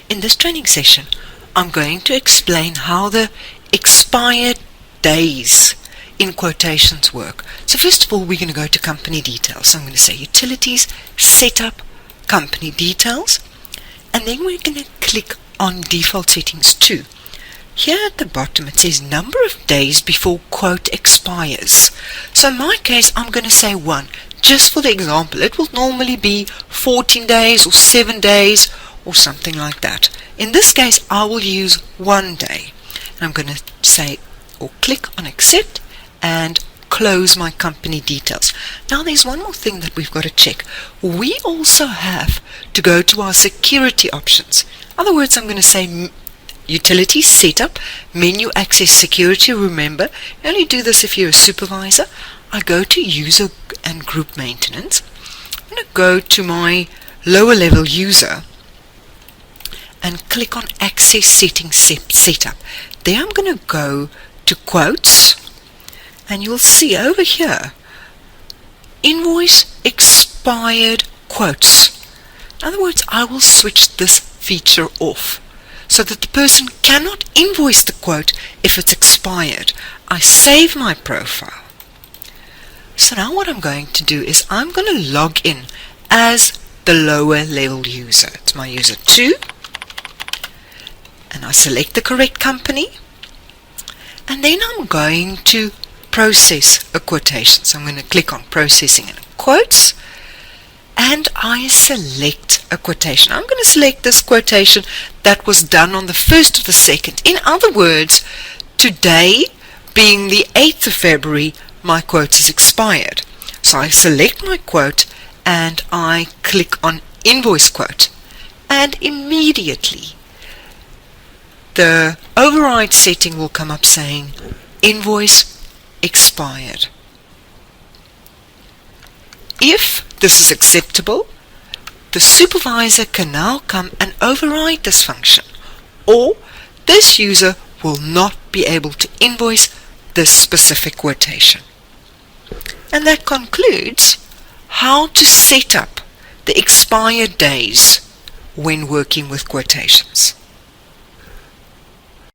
In this training session, I'm going to explain how the expired days in quotations work. So first of all, we're going to go to company details. So I'm going to say utilities, setup, company details, and then we're going to click on default settings 2. Here at the bottom it says number of days before quote expires. So in my case, I'm going to say 1. Just for the example, it will normally be 14 days or 7 days or something like that. In this case, I will use 1 day. And I'm going to say or click on accept and close my company details. Now there's one more thing that we've got to check. We also have to go to our security options. In other words, I'm going to say utility setup, menu access security. Remember, you only do this if you're a supervisor. I go to user and group maintenance. I'm going to go to my lower level user and click on access settings setup. There I'm going to go to quotes, and you'll see over here invoice expired quotes. In other words, I will switch this feature off so that the person cannot invoice the quote if it's expired. I save my profile. So now what I'm going to do is I'm going to log in as the lower level user. It's my user 2, and I select the correct company, and then I'm going to process a quotation. So I'm going to click on processing and quotes, and I select a quotation. I'm going to select this quotation that was done on the 1st of the 2nd. In other words, today being the 8th of February, my quote is expired. So I select my quote and I click on invoice quote, and immediately the override setting will come up saying invoice expired. If this is acceptable, the supervisor can now come and override this function, or this user will not be able to invoice this specific quotation. And that concludes how to set up the expired days when working with quotations.